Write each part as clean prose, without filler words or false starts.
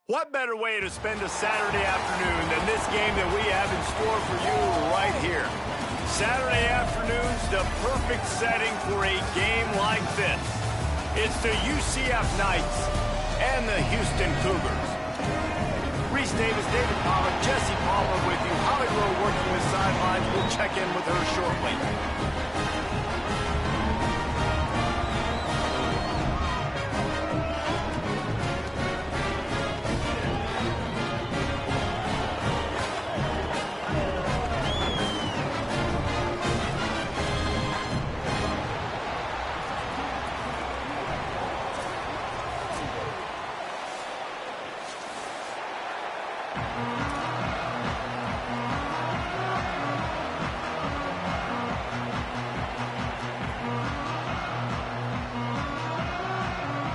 What better way to spend a Saturday afternoon than this game that we have in store for you right here? Saturday afternoon's the perfect setting for a game like this. It's the UCF Knights and the Houston Cougars. Reese Davis, David Pollack, Jesse Palmer with you. Holly Rowe working the sidelines. We'll check in with her shortly.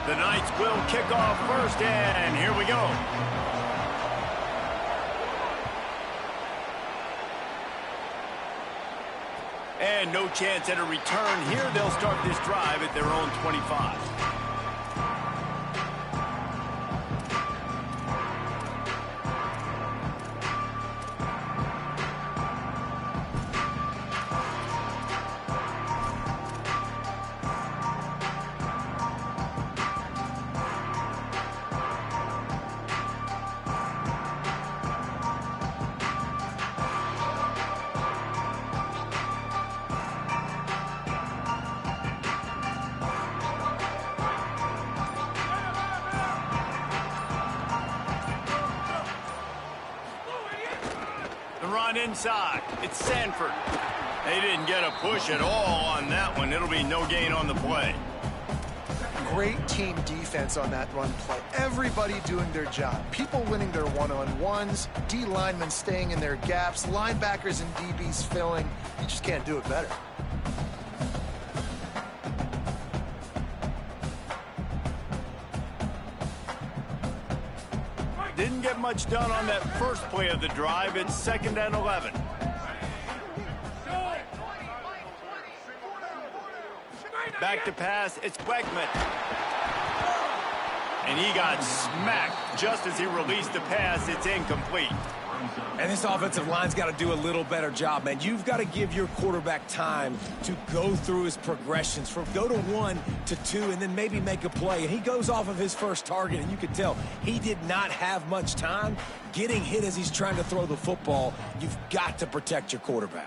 The Knights will kick off first, and here we go. And no chance at a return here. They'll start this drive at their own 25. Run inside. It's Sanford. They didn't get a push at all on that one. It'll be no gain on the play. Great team defense on that run play. Everybody doing their job. People winning their one-on-ones, D linemen staying in their gaps, linebackers and DBs filling. You just can't do it better. Didn't get much done on that first play of the drive. It's 2nd and 11. Back to pass. It's Wegman. And he got smacked just as he released the pass. It's incomplete. And this offensive line's got to do a little better job, man. You've got to give your quarterback time to go through his progressions, from go to 1 to 2, and then maybe make a play. And he goes off of his first target, and you can tell he did not have much time getting hit as he's trying to throw the football. You've got to protect your quarterback.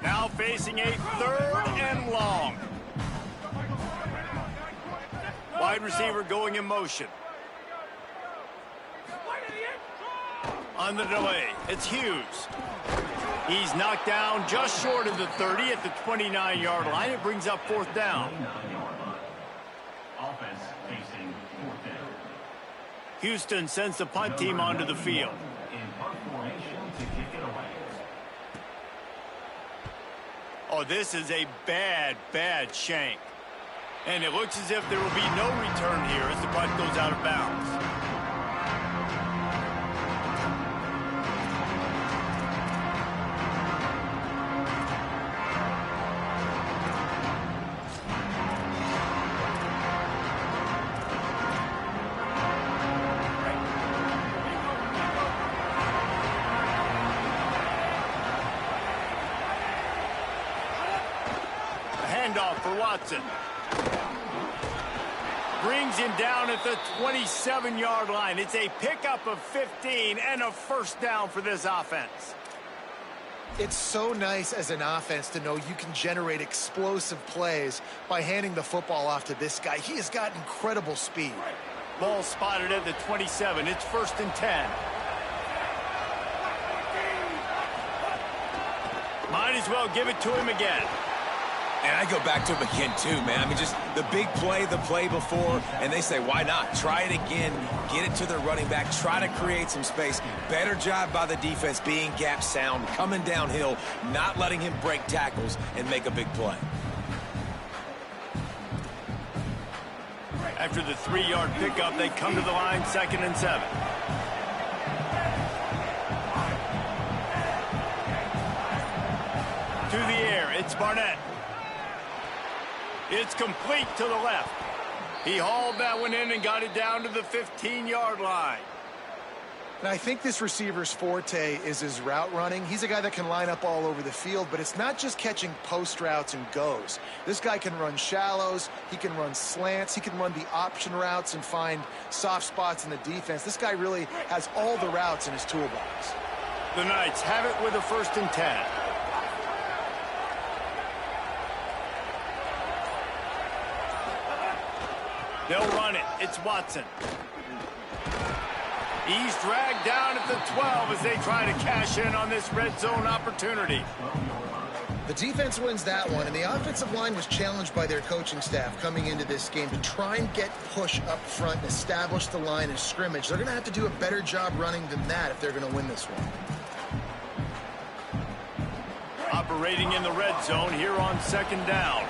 Now facing a 3rd and long. Wide receiver going in motion. On the delay, it's Hughes. He's knocked down just short of the 30 at the 29-yard line. It brings up 4th down. Offense facing 4th down. Houston sends the punt team onto the field. In punt formation to kick it away. Oh, this is a bad shank. And it looks as if there will be no return here as the punt goes out of bounds. Handoff for Watson. Brings him down at the 27-yard line. It's a pickup of 15 and a 1st down for this offense. It's so nice as an offense to know you can generate explosive plays by handing the football off to this guy. He has got incredible speed. Ball spotted at the 27. It's 1st and 10. Might as well give it to him again. And I go back to him again, too, man. I mean, just the big play, the play before, and they say, why not? Try it again, get it to their running back, try to create some space. Better job by the defense being gap sound, coming downhill, not letting him break tackles and make a big play. After the 3-yard pickup, they come to the line, 2nd and 7. to the air. It's Barnett. It's complete to the left. He hauled that one in and got it down to the 15-yard line. And I think this receiver's forte is his route running. He's a guy that can line up all over the field, but it's not just catching post routes and goes. This guy can run shallows, he can run slants, he can run the option routes and find soft spots in the defense. This guy really has all the routes in his toolbox. The Knights have it with a 1st and 10. They'll run it. It's Watson. He's dragged down at the 12 as they try to cash in on this red zone opportunity. The defense wins that one, and the offensive line was challenged by their coaching staff coming into this game to try and get push up front and establish the line of scrimmage. They're going to have to do a better job running than that if they're going to win this one. Operating in the red zone here on 2nd down.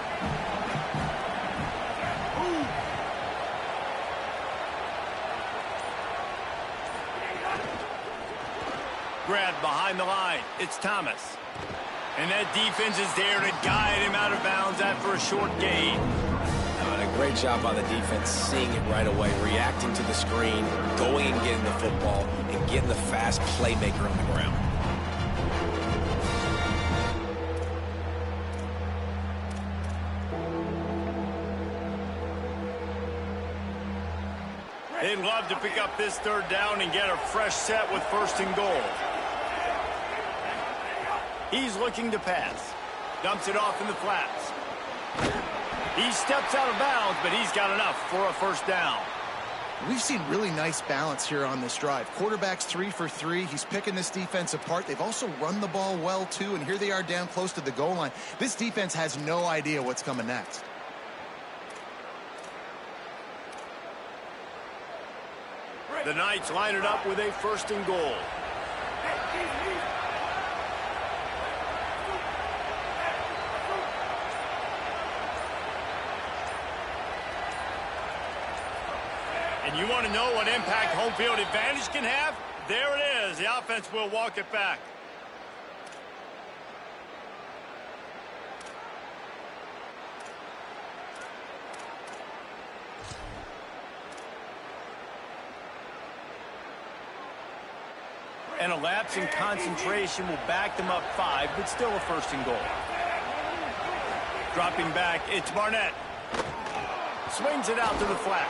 Grabbed behind the line. It's Thomas. And that defense is there to guide him out of bounds after a short gain. A great job by the defense, seeing it right away, reacting to the screen, going and getting the football, and getting the fast playmaker on the ground. They'd love to pick up this 3rd down and get a fresh set with 1st and goal. He's looking to pass. Dumps it off in the flats. He steps out of bounds, but he's got enough for a 1st down. We've seen really nice balance here on this drive. Quarterback's 3 for 3. He's picking this defense apart. They've also run the ball well, too, and here they are down close to the goal line. This defense has no idea what's coming next. The Knights line it up with a 1st and goal. And you want to know what impact home field advantage can have? There it is. The offense will walk it back. And a lapse in concentration will back them up 5, but still a 1st and goal. Dropping back, it's Barnett. Swings it out to the flat.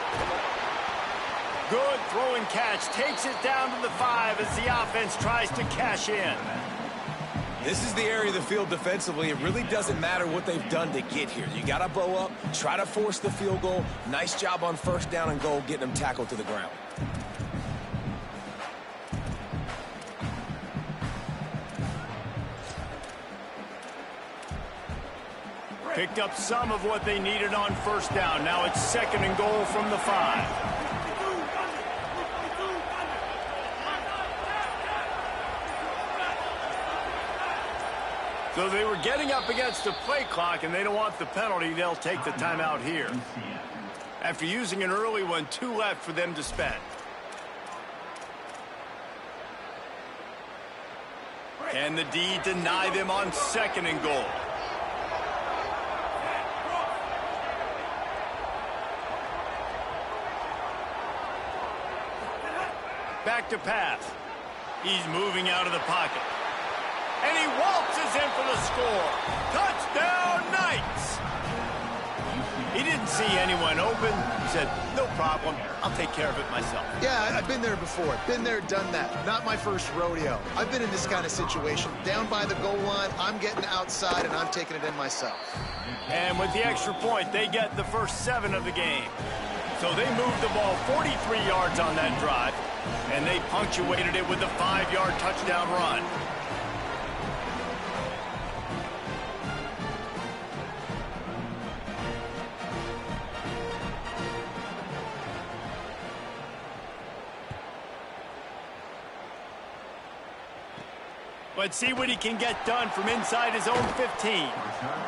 Good throw and catch. Takes it down to the 5 as the offense tries to cash in. This is the area of the field defensively. It really doesn't matter what they've done to get here. You got to bow up, try to force the field goal. Nice job on 1st down and goal, getting them tackled to the ground. Picked up some of what they needed on 1st down. Now it's 2nd and goal from the 5. So they were getting up against the play clock, and they don't want the penalty. They'll take the timeout here. After using an early one, 2 left for them to spend. Can the D deny them on 2nd and goal? Back to pass. He's moving out of the pocket. And he waltzes in for the score. Touchdown, Knights! He didn't see anyone open. He said, no problem. I'll take care of it myself. Yeah, I've been there before. Been there, done that. Not my first rodeo. I've been in this kind of situation. Down by the goal line, I'm getting outside, and I'm taking it in myself. And with the extra point, they get the first 7 of the game. So they moved the ball 43 yards on that drive, and they punctuated it with a 5-yard touchdown run. Let's see what he can get done from inside his own 15.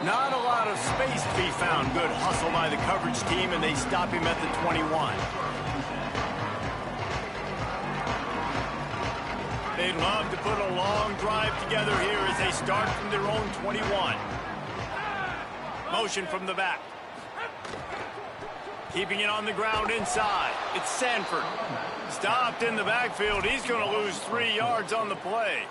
Not a lot of space to be found. Good hustle by the coverage team, and they stop him at the 21. They'd love to put a long drive together here as they start from their own 21. Motion from the back. Keeping it on the ground inside. It's Sanford. Stopped in the backfield. He's going to lose 3 yards on the play.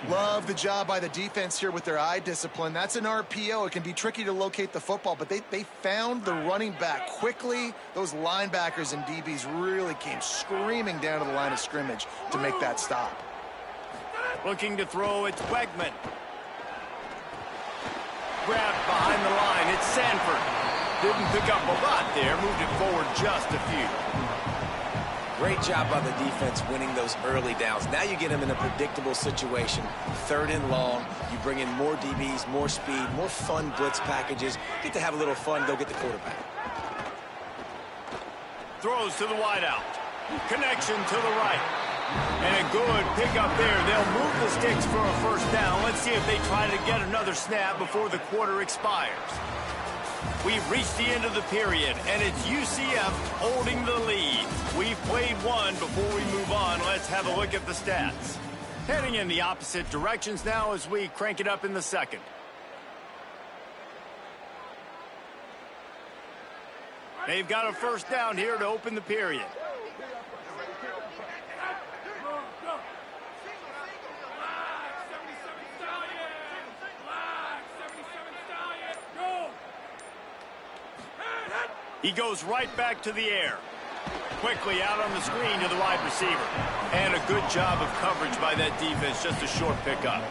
Love the job by the defense here with their eye discipline. That's an RPO. It can be tricky to locate the football, but they found the running back quickly. Those linebackers and DBs really came screaming down to the line of scrimmage to make that stop. Looking to throw, it's Wegman. Grabbed behind the line, it's Sanford. Didn't pick up a lot there, moved it forward just a few. Great job by the defense winning those early downs. Now you get them in a predictable situation. 3rd and long. You bring in more DBs, more speed, more fun blitz packages. Get to have a little fun, go get the quarterback. Throws to the wideout. Connection to the right. And a good pickup there. They'll move the sticks for a first down. Let's see if they try to get another snap before the quarter expires. We've reached the end of the period, and it's UCF holding the lead. We've played one. Before we move on, let's have a look at the stats. Heading in the opposite directions now as we crank it up in the second. They've got a first down here to open the period. He goes right back to the air. Quickly out on the screen to the wide receiver. And a good job of coverage by that defense. Just a short pickup.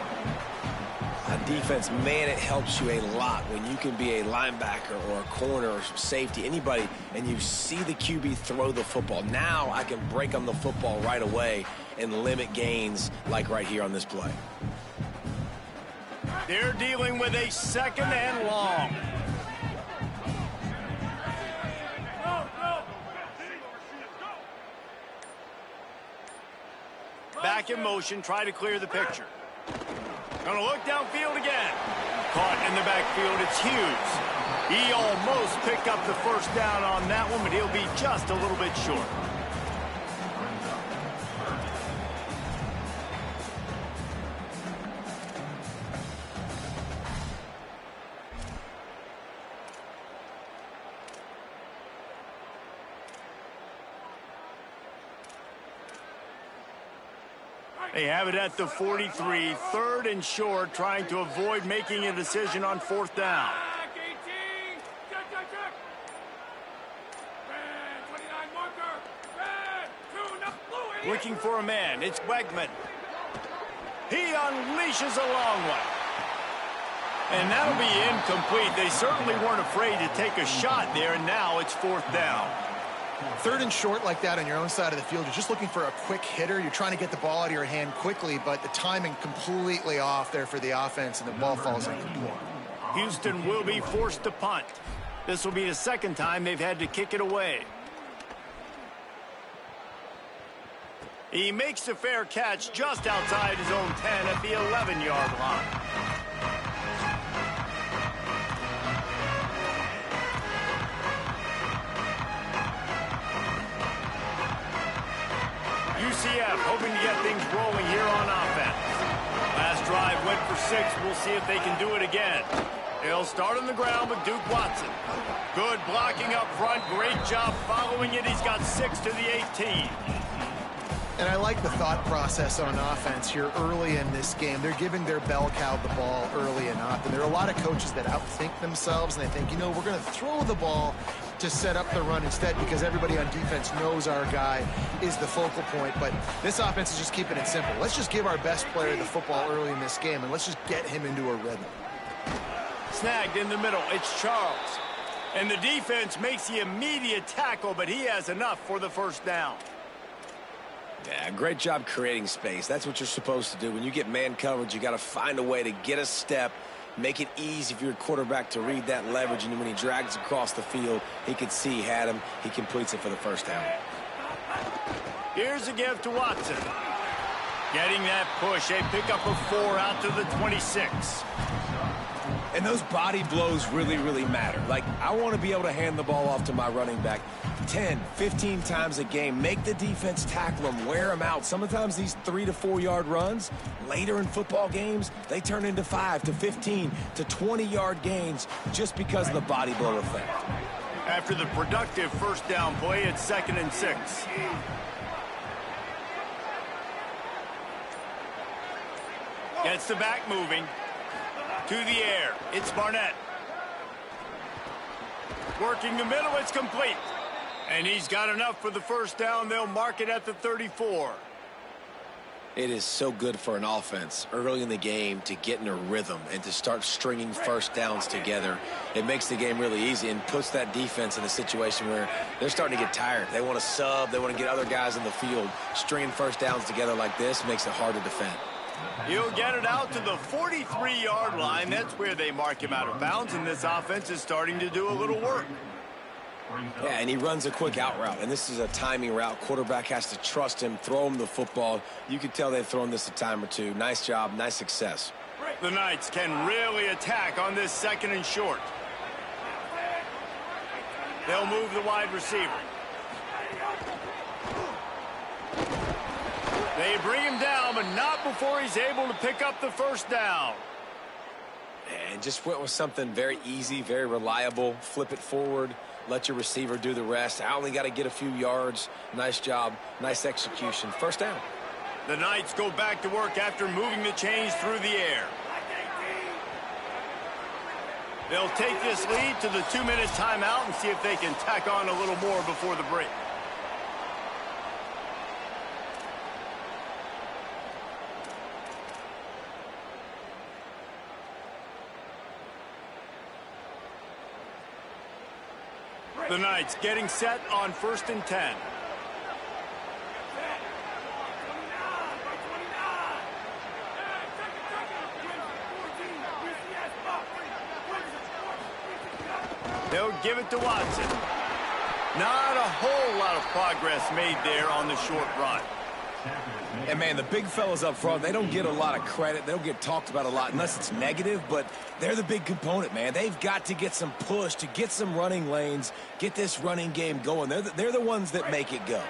Defense, man, it helps you a lot when you can be a linebacker or a corner or safety, anybody, and you see the QB throw the football. Now I can break on the football right away and limit gains like right here on this play. They're dealing with a 2nd and long. Back in motion, try to clear the picture. Gonna look downfield again. Caught in the backfield, it's Hughes. He almost picked up the first down on that one, but he'll be just a little bit short. They have it at the 43, 3rd and short, trying to avoid making a decision on 4th down. Looking for a man, it's Wegman. He unleashes a long one. And that'll be incomplete. They certainly weren't afraid to take a shot there, and now it's 4th down. 3rd and short like that on your own side of the field, you're just looking for a quick hitter. You're trying to get the ball out of your hand quickly, but the timing completely off there for the offense, and the ball falls incomplete. Houston will be forced to punt. This will be the 2nd time they've had to kick it away. He makes a fair catch just outside his own 10 at the 11-yard line. UCF hoping to get things rolling here on offense. Last drive went for 6. We'll see if they can do it again. They'll start on the ground with Duke Watson. Good blocking up front. Great job following it. He's got 6 to the 18. And I like the thought process on offense here early in this game. They're giving their bell cow the ball early enough. And there are a lot of coaches that outthink themselves, and they think, you know, we're going to throw the ball to set up the run instead because everybody on defense knows our guy is the focal point. But this offense is just keeping it simple. Let's just give our best player the football early in this game, and let's just get him into a rhythm. Snagged in the middle. It's Charles. And the defense makes the immediate tackle, but he has enough for the first down. Yeah, great job creating space. That's what you're supposed to do. When you get man coverage, you got to find a way to get a step, make it easy for your quarterback to read that leverage, and when he drags across the field, he could see he had him. He completes it for the first down. Here's a give to Watson. Getting that push, a pickup of 4 out to the 26. And those body blows really, really matter. Like, I want to be able to hand the ball off to my running back. 10, 15 times a game. Make the defense tackle them, wear them out. Sometimes these 3 to 4 yard runs, later in football games, they turn into 5 to 15 to 20 yard gains just because of the body blow effect. After the productive first down play, it's 2nd and 6. Gets the back moving. To the air. It's Barnett. Working the middle. It's complete. And he's got enough for the first down. They'll mark it at the 34. It is so good for an offense early in the game to get in a rhythm and to start stringing first downs together. It makes the game really easy and puts that defense in a situation where they're starting to get tired. They want to sub. They want to get other guys in the field. Stringing first downs together like this makes it hard to defend. He'll get it out to the 43-yard line. That's where they mark him out of bounds, and this offense is starting to do a little work. Yeah, and he runs a quick out route, and this is a timing route. Quarterback has to trust him, throw him the football. You can tell they've thrown this a time or two. Nice job, nice success. The Knights can really attack on this 2nd and short. They'll move the wide receiver. They bring him down, but not before he's able to pick up the first down. And just went with something very easy, very reliable. Flip it forward, let your receiver do the rest. I only got to get a few yards. Nice job, nice execution. First down. The Knights go back to work after moving the chains through the air. They'll take this lead to the 2-minute timeout and see if they can tack on a little more before the break. The Knights getting set on 1st and 10. They'll give it to Watson. Not a whole lot of progress made there on the short run. And, man, the big fellas up front, they don't get a lot of credit. They don't get talked about a lot unless it's negative, but they're the big component, man. They've got to get some push, to get some running lanes, get this running game going. They're the ones that make it go.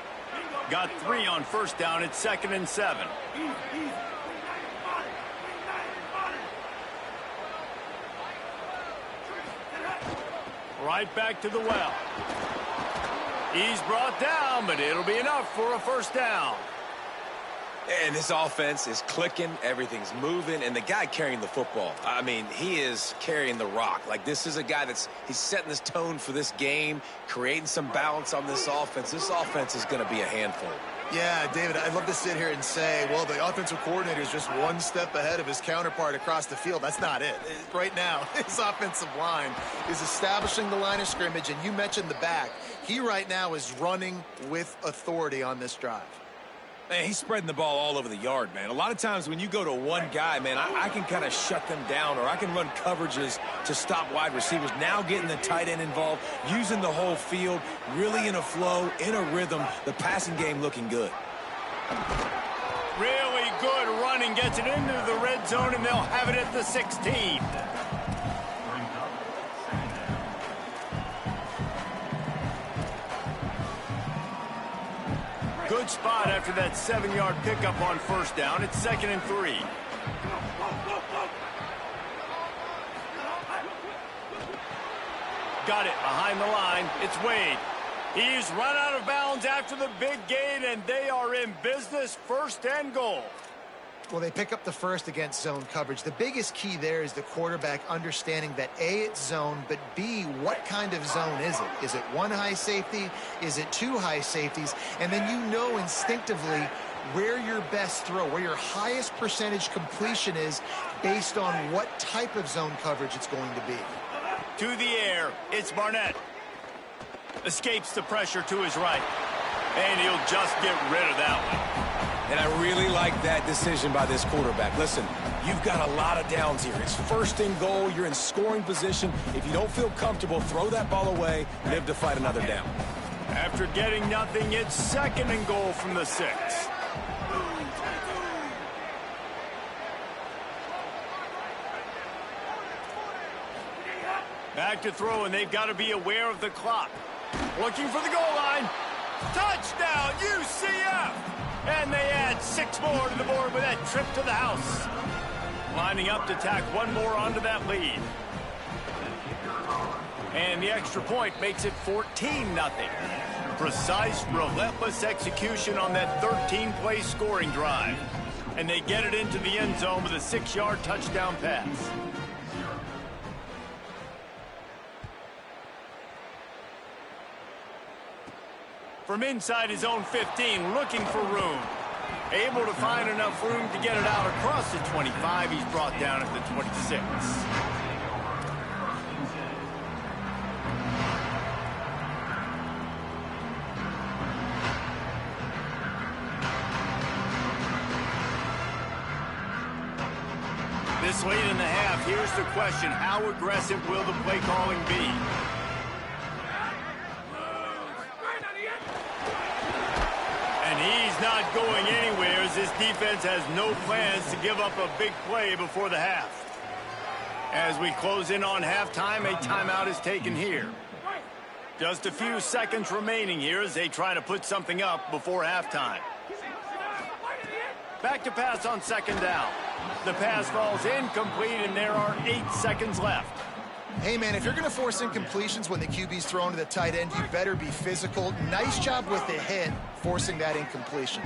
Got 3 on first down. It's 2nd and 7. Right back to the well. He's brought down, but it'll be enough for a first down. And this offense is clicking, everything's moving, and the guy carrying the football, I mean, he is carrying the rock. Like, this is a guy he's setting this tone for this game, creating some balance on this offense. This offense is going to be a handful. Yeah, David, I'd love to sit here and say, well, the offensive coordinator is just one step ahead of his counterpart across the field. That's not it. Right now, his offensive line is establishing the line of scrimmage, and you mentioned the back. He right now is running with authority on this drive. Man, he's spreading the ball all over the yard, man. A lot of times when you go to one guy, man, I can kind of shut them down, or I can run coverages to stop wide receivers. Now getting the tight end involved, using the whole field, really in a flow, in a rhythm. The passing game looking good. Really good running, gets it into the red zone, and they'll have it at the 16. Good spot after that 7-yard pickup on first down. It's 2nd and 3. Got it behind the line. It's Wade. He's run out of bounds after the big gain, and they are in business. 1st and goal. Well, they pick up the first against zone coverage. The biggest key there is the quarterback understanding that A, it's zone, but B, what kind of zone is it? Is it one high safety? Is it 2 high safeties? And then you know instinctively where your best throw, where your highest percentage completion is based on what type of zone coverage it's going to be. To the air, it's Barnett. Escapes the pressure to his right. And he'll just get rid of that one. And I really like that decision by this quarterback. Listen, you've got a lot of downs here. It's 1st and goal. You're in scoring position. If you don't feel comfortable, throw that ball away, live to fight another down. After getting nothing, it's 2nd and goal from the 6. Back to throw, and they've got to be aware of the clock. Looking for the goal line. Touchdown, UCF! And they add 6 more to the board with that trip to the house. Lining up to tack one more onto that lead. And the extra point makes it 14-0. Precise, relentless execution on that 13-play scoring drive. And they get it into the end zone with a 6-yard touchdown pass. From inside his own 15, looking for room. Able to find enough room to get it out across the 25. He's brought down at the 26. This late in the half, here's the question. How aggressive will the play calling be? And he's not going anywhere as this defense has no plans to give up a big play before the half. As we close in on halftime, a timeout is taken here. Just a few seconds remaining here as they try to put something up before halftime. Back to pass on second down. The pass falls incomplete, and there are 8 seconds left. Hey, man, if you're going to force incompletions when the QB's thrown to the tight end, you better be physical. Nice job with the hit, forcing that incompletion.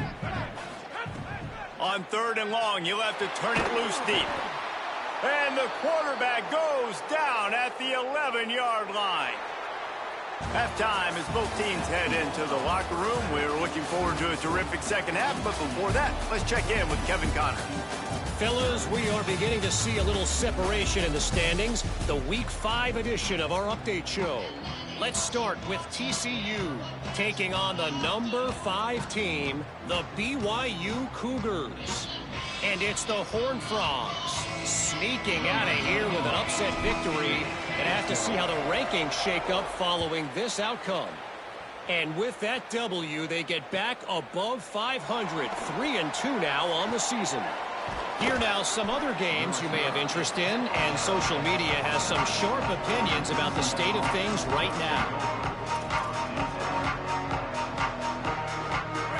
On 3rd and long, you'll have to turn it loose deep. And the quarterback goes down at the 11-yard line. Halftime as both teams head into the locker room. We're looking forward to a terrific second half, but before that, let's check in with Kevin Connor. Fellas, we are beginning to see a little separation in the standings. The Week 5 edition of our update show. Let's start with TCU taking on the number 5 team, the BYU Cougars. And it's the Horned Frogs sneaking out of here with an upset victory. And have to see how the rankings shake up following this outcome. And with that W, they get back above 500, 3-2 now on the season. Here now some other games you may have interest in, and social media has some sharp opinions about the state of things right now.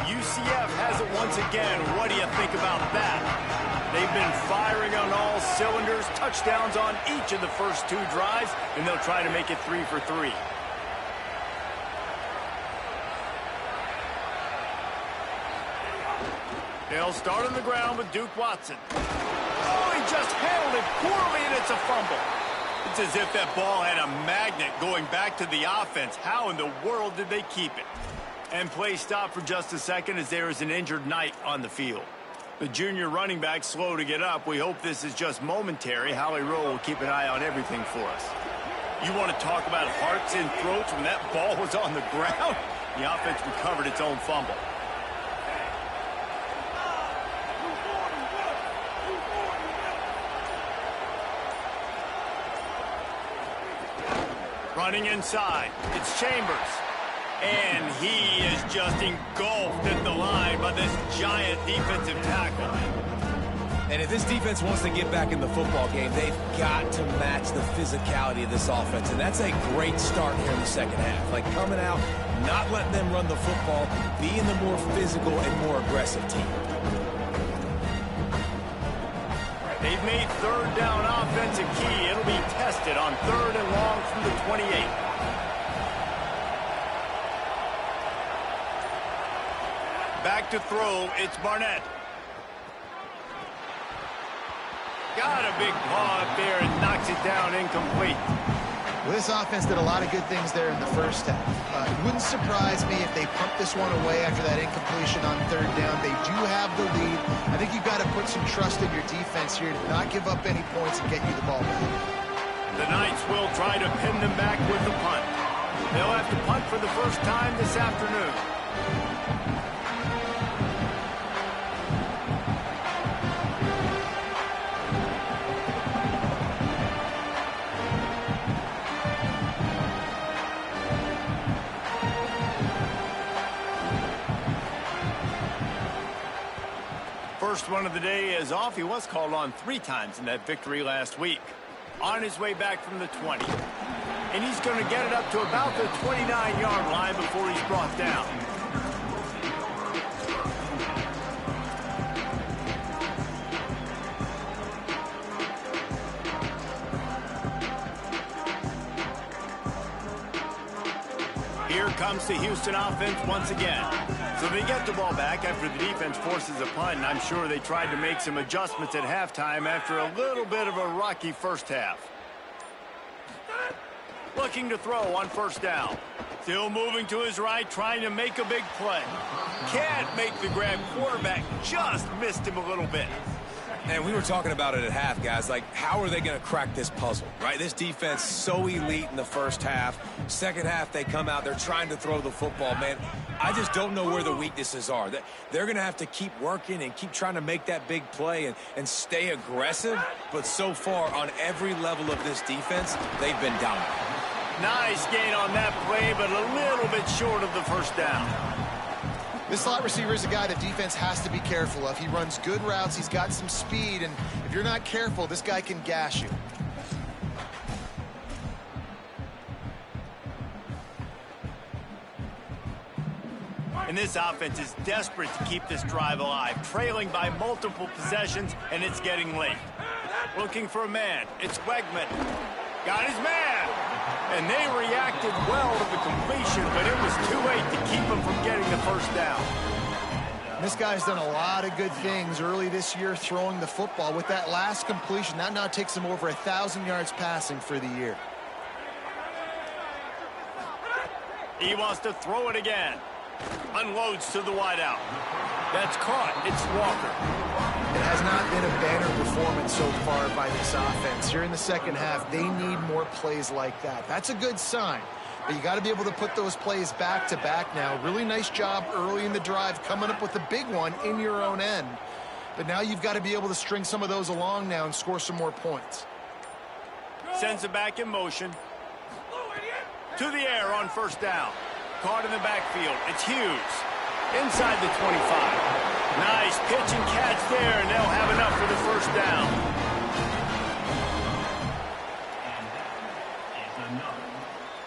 UCF has it once again. What do you think about that? They've been firing on all cylinders, touchdowns on each of the first 2 drives, and they'll try to make it 3 for 3. They'll start on the ground with Duke Watson. Oh, he just handled it poorly, and it's a fumble. It's as if that ball had a magnet going back to the offense. How in the world did they keep it? And play stopped for just a second as there is an injured Knight on the field. The junior running back slow to get up. We hope this is just momentary. Howie Rowe will keep an eye on everything for us. You want to talk about hearts and throats when that ball was on the ground? The offense recovered its own fumble. Running inside, it's Chambers. And he is just engulfed at the line by this giant defensive tackle. And if this defense wants to get back in the football game, they've got to match the physicality of this offense. And that's a great start here in the second half. Like coming out, not letting them run the football, being the more physical and more aggressive team. They've made 3rd down offense a key. It'll be tested on 3rd and long from the 28. Back to throw, it's Barnett. Got a big paw up there and knocks it down incomplete. Well, this offense did a lot of good things there in the first half. It wouldn't surprise me if they pumped this one away after that incompletion on 3rd down. They do have the lead. I think you've got to put some trust in your defense here to not give up any points and get you the ball back. The Knights will try to pin them back with the punt. They'll have to punt for the first time this afternoon. First one of the day is off. He was called on 3 times in that victory last week. On his way back from the 20. and he's going to get it up to about the 29-yard line before he's brought down. Here comes the Houston offense once again. So they get the ball back after the defense forces a punt, and I'm sure they tried to make some adjustments at halftime after a little bit of a rocky first half. Looking to throw on first down. Still moving to his right, trying to make a big play. Can't make the grab. Quarterback just missed him a little bit. And we were talking about it at half, guys. Like, how are they going to crack this puzzle, right? This defense so elite in the first half. Second half, they come out. They're trying to throw the football, man. I just don't know where the weaknesses are. They're going to have to keep working and keep trying to make that big play and stay aggressive. But so far, on every level of this defense, they've been dominant. Nice gain on that play, but a little bit short of the first down. This slot receiver is a guy the defense has to be careful of. He runs good routes. He's got some speed, and if you're not careful, this guy can gash you. And this offense is desperate to keep this drive alive, trailing by multiple possessions, and it's getting late. Looking for a man. It's Wegman. Got his man. And they reacted well to the completion, but it was too late to keep him from getting the first down. This guy's done a lot of good things early this year throwing the football. With that last completion, that now takes him over 1,000 yards passing for the year. He wants to throw it again. Unloads to the wideout. That's caught. It's Walker. It has not been a banner performance so far by this offense. Here in the second half, they need more plays like that. That's a good sign, but you got to be able to put those plays back to back now. Really nice job early in the drive coming up with a big one in your own end. But now you've got to be able to string some of those along now and score some more points. Sends it back in motion. To the air on first down. Caught in the backfield. It's Hughes. Inside the 25. Nice pitch and catch there, and they'll have enough for the first down. And that is another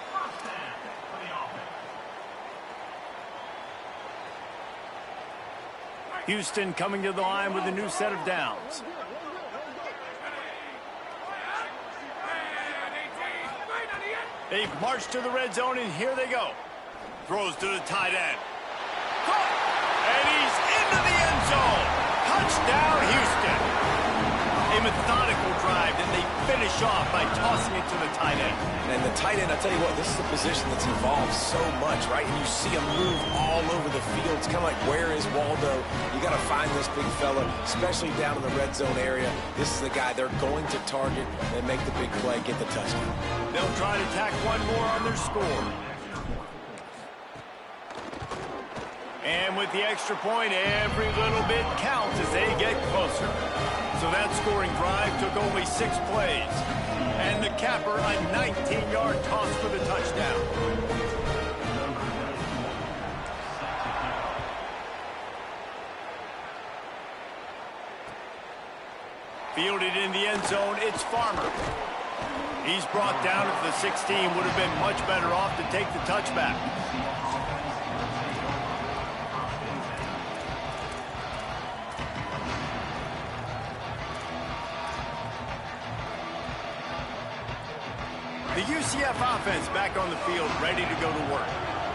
first down for the offense. Houston coming to the line with a new set of downs. They've marched to the red zone, and here they go. Throws to the tight end. And he's into the end zone. Touchdown, Houston. A methodical drive that they finish off by tossing it to the tight end. And the tight end, I tell you what, this is a position that's evolved so much, right? And you see him move all over the field. It's kind of like, where is Waldo? You got to find this big fella, especially down in the red zone area. This is the guy they're going to target and make the big play, get the touchdown. They'll try to tack one more on their score. And with the extra point, every little bit counts as they get closer. So that scoring drive took only 6 plays. And the capper, a 19-yard toss for the touchdown. Fielded in the end zone, it's Farmer. He's brought down at the 16, would have been much better off to take the touchback. The UCF offense back on the field, ready to go to work.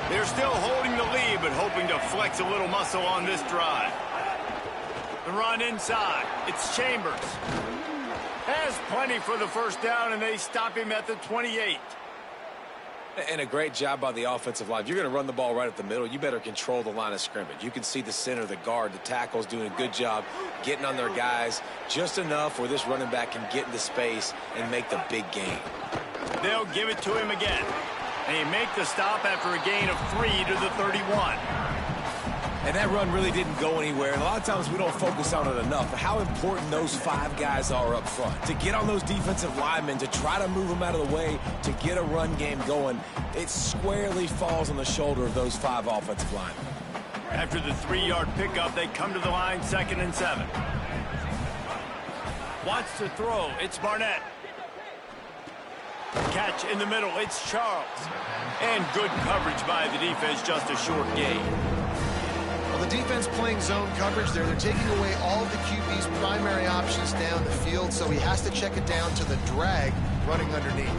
They're still holding the lead, but hoping to flex a little muscle on this drive. The run inside. It's Chambers. Has plenty for the first down, and they stop him at the 28. And a great job by the offensive line. If you're going to run the ball right up the middle, you better control the line of scrimmage. You can see the center, the guard, the tackles doing a good job getting on their guys just enough where this running back can get into space and make the big gain. They'll give it to him again. And he make the stop after a gain of 3 to the 31. And that run really didn't go anywhere. And a lot of times we don't focus on it enough. But how important those 5 guys are up front. To get on those defensive linemen, to try to move them out of the way, to get a run game going, it squarely falls on the shoulder of those 5 offensive linemen. After the 3-yard pickup, they come to the line 2nd and 7. Wants to throw. It's Barnett. Catch in the middle, it's Charles. And good coverage by the defense, just a short gain. Well, the defense playing zone coverage there. They're taking away all of the QB's primary options down the field, so he has to check it down to the drag running underneath.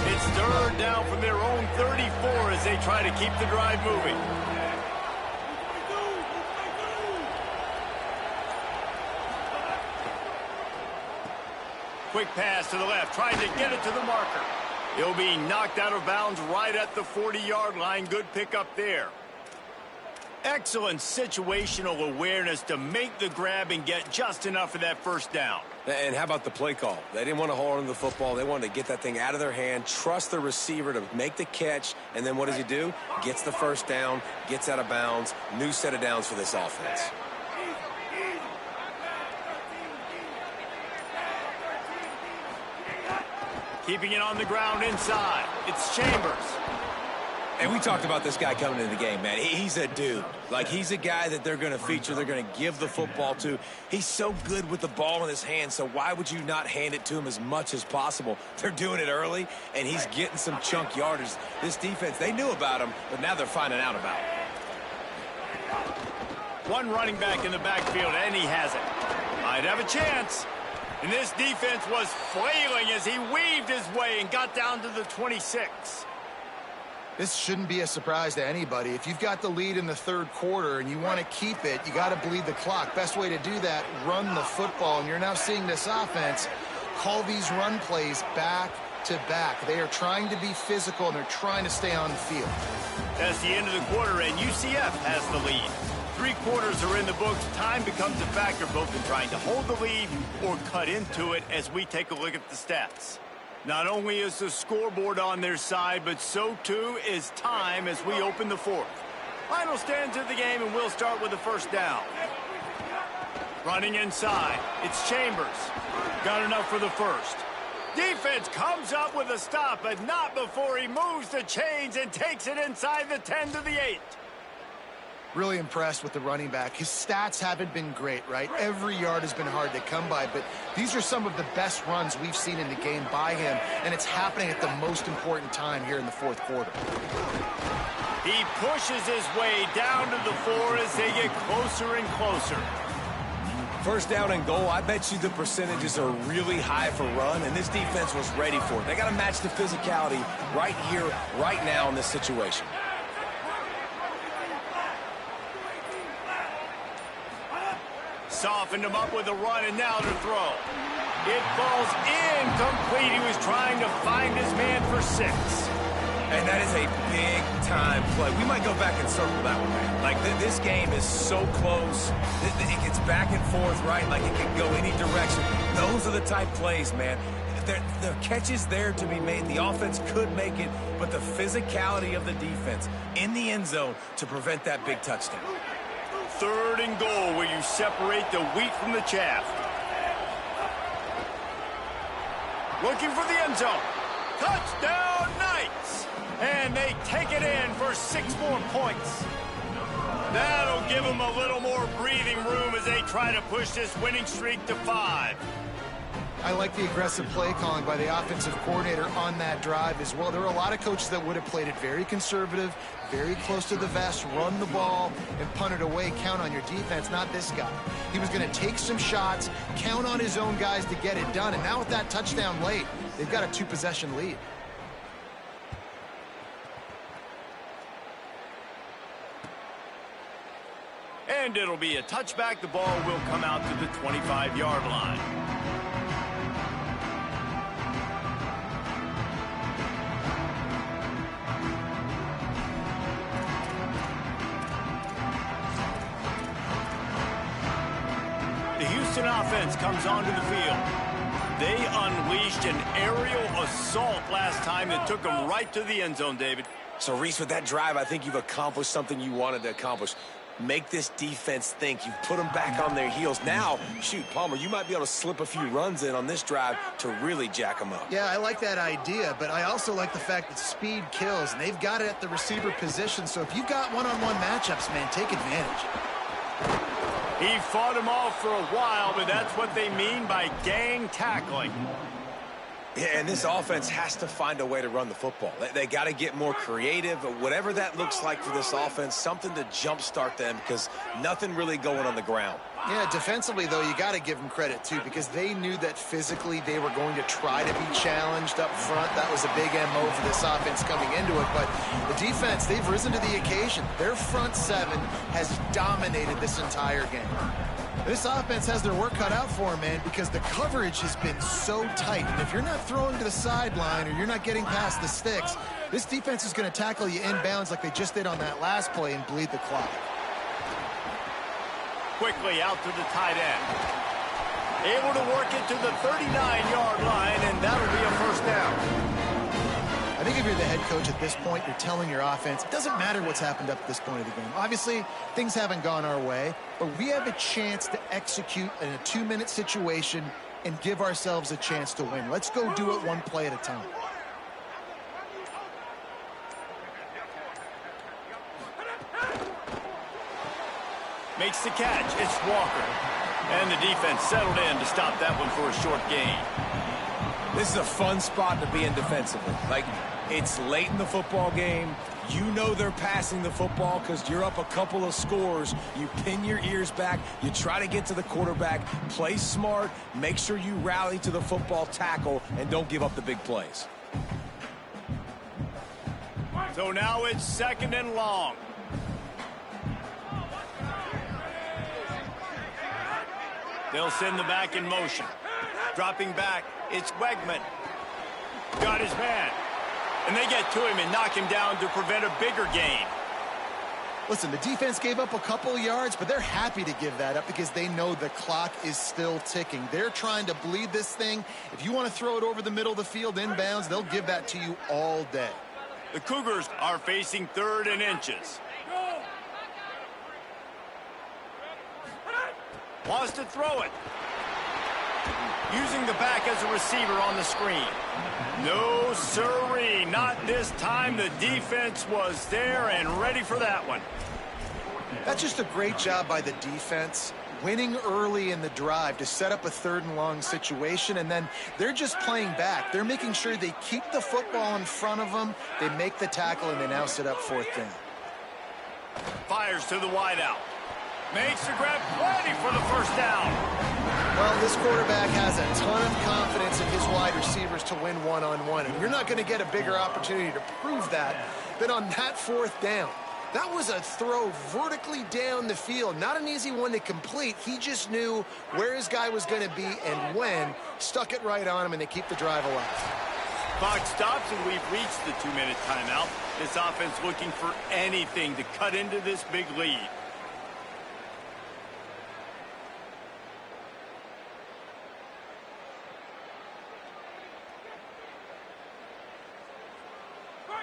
It's third down from their own 34 as they try to keep the drive moving. Quick pass to the left, trying to get it to the marker. He'll be knocked out of bounds right at the 40-yard line. Good pickup there. Excellent situational awareness to make the grab and get just enough of that first down. And how about the play call? They didn't want to hold on to the football. They wanted to get that thing out of their hand, trust the receiver to make the catch, and then what does he do? Gets the first down, gets out of bounds. New set of downs for this offense. Keeping it on the ground inside. It's Chambers. And we talked about this guy coming into the game, man. He's a dude. Like, he's a guy that they're going to feature, they're going to give the football to. He's so good with the ball in his hand, so why would you not hand it to him as much as possible? They're doing it early, and he's getting some chunk yardage. This defense, they knew about him, but now they're finding out about him. One running back in the backfield, and he has it. Might have a chance. And this defense was flailing as he weaved his way and got down to the 26. This shouldn't be a surprise to anybody. If you've got the lead in the third quarter and you want to keep it, you got to bleed the clock. Best way to do that, run the football. And you're now seeing this offense call these run plays back to back. They are trying to be physical, and they're trying to stay on the field. That's the end of the quarter, and UCF has the lead. 3 quarters are in the books. Time becomes a factor both in trying to hold the lead or cut into it as we take a look at the stats. Not only is the scoreboard on their side, but so too is time as we open the fourth. Final stands of the game, and we'll start with the first down. Running inside, it's Chambers. Got enough for the first. Defense comes up with a stop, but not before he moves the chains and takes it inside the 10 to the 8. Really impressed with the running back. His stats haven't been great, right? Every yard has been hard to come by, but these are some of the best runs we've seen in the game by him, and it's happening at the most important time here in the fourth quarter. He pushes his way down to the 4 as they get closer and closer. First down and goal, I bet you the percentages are really high for run, and this defense was ready for it. They got to match the physicality right here, right now in this situation. Softened him up with a run, and now to throw. It falls incomplete. He was trying to find his man for 6. And that is a big-time play. We might go back and circle that one, man. Like, this game is so close. It gets back and forth, right? Like, it can go any direction. Those are the type plays, man. The catch is there to be made. The offense could make it, but the physicality of the defense in the end zone to prevent that big touchdown. Third and goal, where you separate the wheat from the chaff. Looking for the end zone. Touchdown, Knights! And they take it in for 6 more points. That'll give them a little more breathing room as they try to push this winning streak to 5. I like the aggressive play calling by the offensive coordinator on that drive as well. There were a lot of coaches that would have played it very conservative, very close to the vest, run the ball, and punt it away. Count on your defense, not this guy. He was going to take some shots, count on his own guys to get it done. And now with that touchdown late, they've got a 2-possession lead. And it'll be a touchback. The ball will come out to the 25-yard line. The Houston offense comes onto the field. They unleashed an aerial assault last time that took them right to the end zone, David. So, Reese, with that drive, I think you've accomplished something you wanted to accomplish. Make this defense think. You've put them back on their heels. Now, shoot, Palmer, you might be able to slip a few runs in on this drive to really jack them up. Yeah, I like that idea, but I also like the fact that speed kills, and they've got it at the receiver position. So if you've got one-on-one matchups, man, take advantage. He fought him off for a while, but that's what they mean by gang tackling. Yeah, and this offense has to find a way to run the football. They got to get more creative, but whatever that looks like for this offense, something to jumpstart them because nothing really going on the ground. Yeah, defensively, though, you got to give them credit, too, because they knew that physically they were going to try to be challenged up front. That was a big MO for this offense coming into it. But the defense, they've risen to the occasion. Their front seven has dominated this entire game. This offense has their work cut out for them, man, because the coverage has been so tight. And if you're not throwing to the sideline or you're not getting past the sticks, this defense is going to tackle you inbounds like they just did on that last play and bleed the clock. Quickly out to the tight end. Able to work it to the 39-yard line, and that'll be a first down. I think if you're the head coach at this point, you're telling your offense, it doesn't matter what's happened up to this point of the game. Obviously, things haven't gone our way, but we have a chance to execute in a 2-minute situation and give ourselves a chance to win. Let's go do it one play at a time. Makes the catch. It's Walker. And the defense settled in to stop that one for a short gain. This is a fun spot to be in defensively. Like, it's late in the football game. You know they're passing the football because you're up a couple of scores. You pin your ears back. You try to get to the quarterback. Play smart. Make sure you rally to the football tackle and don't give up the big plays. So now it's 2nd and long. They'll send the back in motion. Dropping back, it's Wegman. Got his man. And they get to him and knock him down to prevent a bigger gain. Listen, the defense gave up a couple yards, but they're happy to give that up because they know the clock is still ticking. They're trying to bleed this thing. If you want to throw it over the middle of the field inbounds, they'll give that to you all day. The Cougars are facing 3rd and inches. Wants to throw it. Using the back as a receiver on the screen. No sirree, not this time. The defense was there and ready for that one. That's just a great job by the defense, winning early in the drive to set up a 3rd and long situation, and then they're just playing back. They're making sure they keep the football in front of them, they make the tackle, and they now set up 4th down. Fires to the wideout. Makes the grab, ready for the first down. Well, this quarterback has a ton of confidence in his wide receivers to win one-on-one, and you're not going to get a bigger opportunity to prove that than on that 4th down. That was a throw vertically down the field. Not an easy one to complete. He just knew where his guy was going to be and when. Stuck it right on him, and they keep the drive alive. Clock stops, and we've reached the 2-minute timeout. This offense looking for anything to cut into this big lead.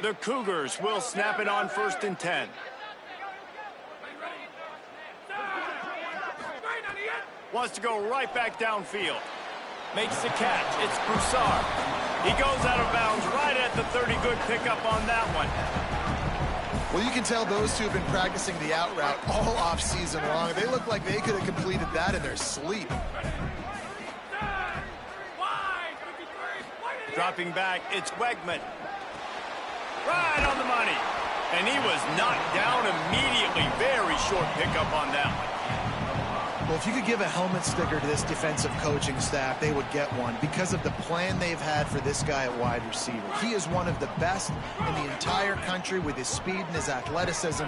The Cougars will snap it on 1st and 10. Wants to go right back downfield. Makes the catch. It's Broussard. He goes out of bounds right at the 30. Good pickup on that one. Well, you can tell those two have been practicing the out route all off season long. They look like they could have completed that in their sleep. Dropping back, it's Wegman. Right on the money. And he was knocked down immediately. Very short pickup on that one. Well, if you could give a helmet sticker to this defensive coaching staff, they would get one because of the plan they've had for this guy at wide receiver. He is one of the best in the entire country with his speed and his athleticism,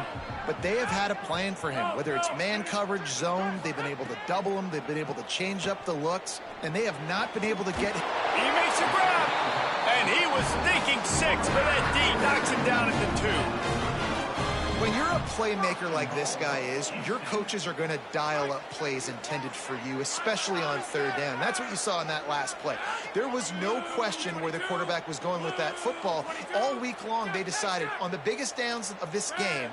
but they have had a plan for him. Whether it's man coverage, zone, they've been able to double him, they've been able to change up the looks, and they have not been able to get him. He makes a grab, and he was thinking 6, but that D knocks him down at the 2. When you're a playmaker like this guy is, your coaches are going to dial up plays intended for you, especially on 3rd down. That's what you saw in that last play. There was no question where the quarterback was going with that football. All week long, they decided on the biggest downs of this game,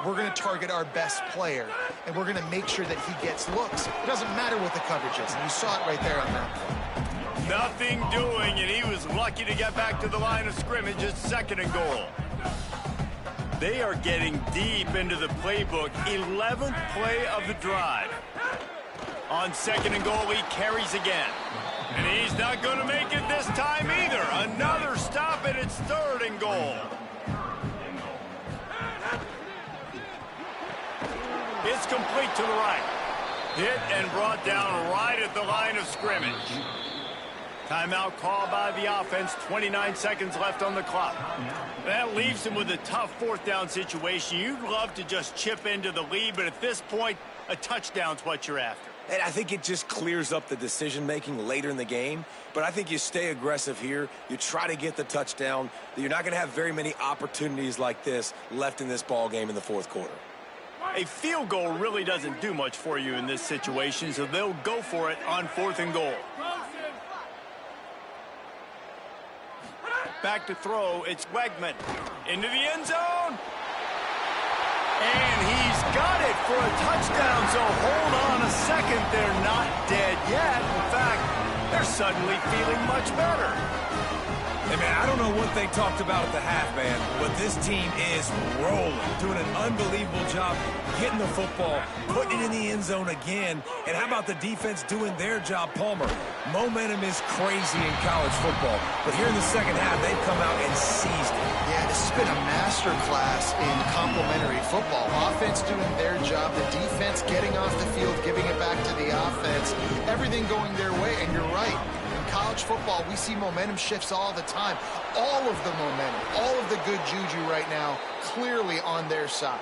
we're going to target our best player, and we're going to make sure that he gets looks. It doesn't matter what the coverage is, and you saw it right there on that play. Nothing doing, and he was lucky to get back to the line of scrimmage at 2nd and goal. They are getting deep into the playbook. 11th play of the drive. On 2nd and goal, he carries again. And he's not going to make it this time either. Another stop, and it's 3rd and goal. It's complete to the right. Hit and brought down right at the line of scrimmage. Timeout called by the offense. 29 seconds left on the clock. That leaves him with a tough 4th down situation. You'd love to just chip into the lead, but at this point, a touchdown's what you're after. And I think it just clears up the decision-making later in the game. But I think you stay aggressive here. You try to get the touchdown. You're not going to have very many opportunities like this left in this ball game in the 4th quarter. A field goal really doesn't do much for you in this situation, so they'll go for it on 4th and goal. Back to throw, it's Wegman. Into the end zone. And he's got it for a touchdown, so hold on a second. They're not dead yet. In fact, they're suddenly feeling much better. Hey, man, I don't know what they talked about at the half, man, but this team is rolling, doing an unbelievable job getting the football, putting it in the end zone again. And how about the defense doing their job, Palmer? Momentum is crazy in college football, but here in the second half, they've come out and seized it. Yeah, this has been a masterclass in complementary football. Offense doing their job, the defense getting off the field, giving it back to the offense, everything going their way, and you're right. College football, we see momentum shifts all the time. All of the momentum, all of the good juju right now, clearly on their side.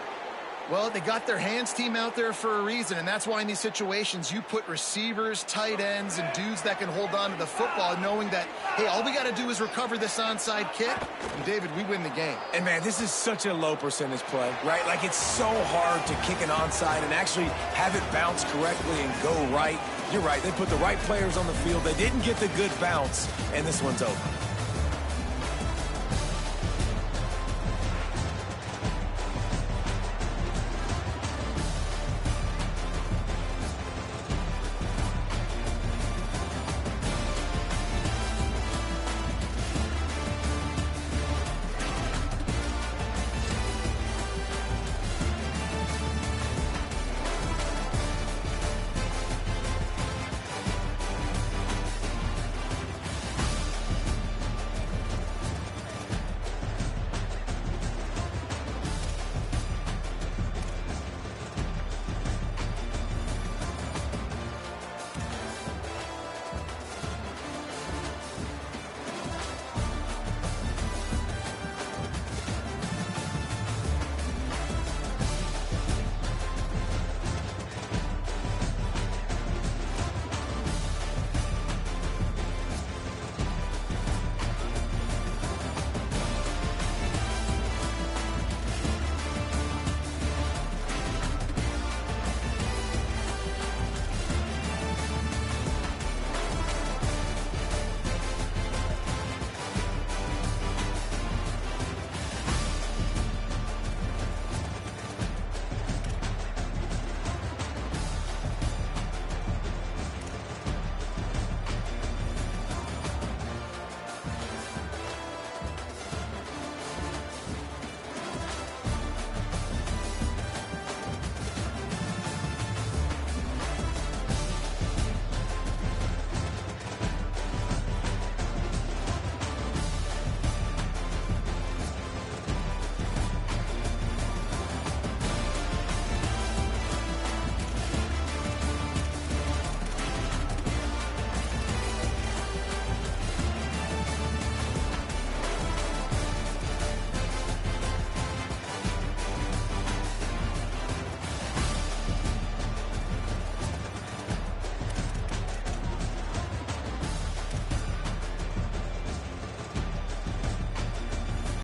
Well, they got their hands team out there for a reason, and that's why in these situations you put receivers, tight ends, and dudes that can hold on to the football, knowing that, hey, all we got to do is recover this onside kick, and David, we win the game. And, man, this is such a low percentage play, right? Like, it's so hard to kick an onside and actually have it bounce correctly and go right. You're right. They put the right players on the field. They didn't get the good bounce, and this one's over.